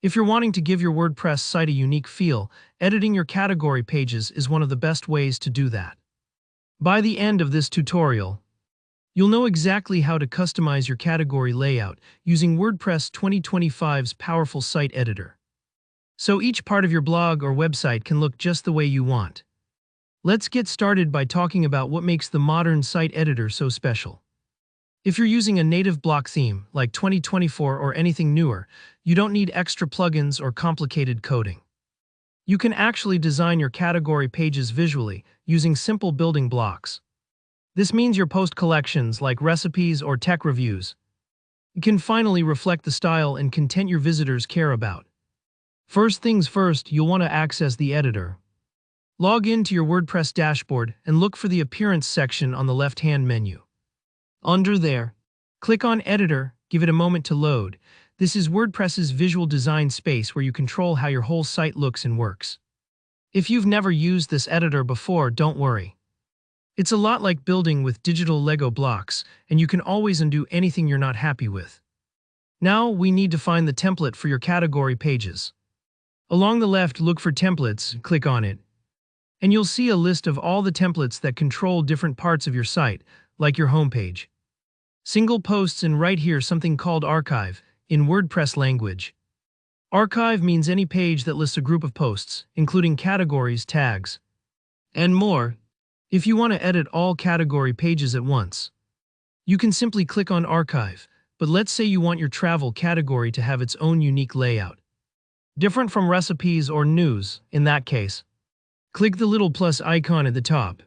If you're wanting to give your WordPress site a unique feel, editing your category pages is one of the best ways to do that. By the end of this tutorial, you'll know exactly how to customize your category layout using WordPress 2025's powerful site editor. So each part of your blog or website can look just the way you want. Let's get started by talking about what makes the modern site editor so special. If you're using a native block theme, like 2024 or anything newer, you don't need extra plugins or complicated coding. You can actually design your category pages visually using simple building blocks. This means your post collections, like recipes or tech reviews, can finally reflect the style and content your visitors care about. First things first, you'll want to access the editor. Log in to your WordPress dashboard and look for the Appearance section on the left-hand menu. Under there, click on Editor, give it a moment to load. This is WordPress's visual design space where you control how your whole site looks and works. If you've never used this editor before, don't worry. It's a lot like building with digital Lego blocks, and you can always undo anything you're not happy with. Now we need to find the template for your category pages. Along the left, look for Templates, click on it, and you'll see a list of all the templates that control different parts of your site, like your homepage. Single posts, and right here something called Archive, in WordPress language. Archive means any page that lists a group of posts, including categories, tags, and more. If you want to edit all category pages at once, you can simply click on Archive, but let's say you want your travel category to have its own unique layout. Different from recipes or news, in that case. Click the little plus icon at the top.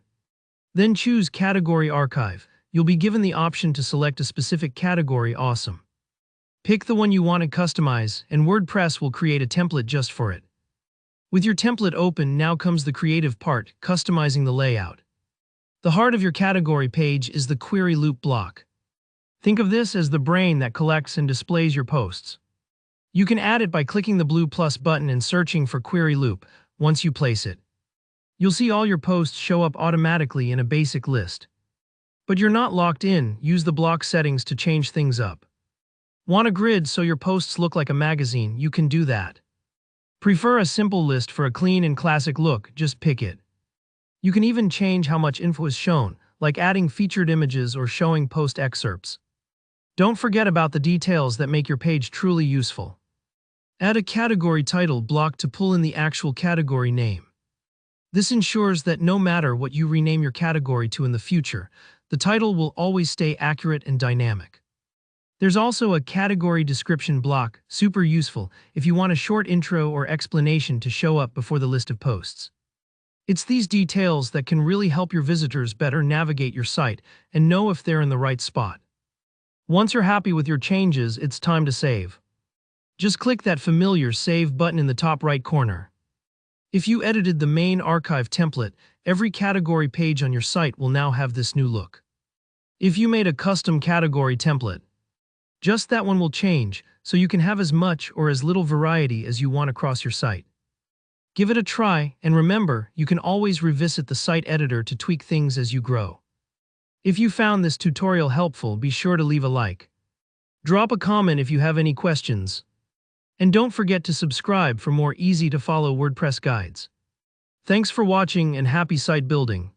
Then choose Category Archive. You'll be given the option to select a specific category. Awesome. Pick the one you want to customize, and WordPress will create a template just for it. With your template open, now comes the creative part, customizing the layout. The heart of your category page is the query loop block. Think of this as the brain that collects and displays your posts. You can add it by clicking the blue plus button and searching for query loop. Once you place it, you'll see all your posts show up automatically in a basic list. But you're not locked in. Use the block settings to change things up. Want a grid so your posts look like a magazine? You can do that. Prefer a simple list for a clean and classic look? Just pick it. You can even change how much info is shown, like adding featured images or showing post excerpts. Don't forget about the details that make your page truly useful. Add a category title block to pull in the actual category name. This ensures that no matter what you rename your category to in the future, the title will always stay accurate and dynamic. There's also a category description block, super useful if you want a short intro or explanation to show up before the list of posts. It's these details that can really help your visitors better navigate your site and know if they're in the right spot. Once you're happy with your changes, it's time to save. Just click that familiar Save button in the top right corner. If you edited the main archive template, every category page on your site will now have this new look. If you made a custom category template, just that one will change, so you can have as much or as little variety as you want across your site. Give it a try, and remember, you can always revisit the site editor to tweak things as you grow. If you found this tutorial helpful, be sure to leave a like. Drop a comment if you have any questions. And don't forget to subscribe for more easy-to-follow WordPress guides. Thanks for watching and happy site building.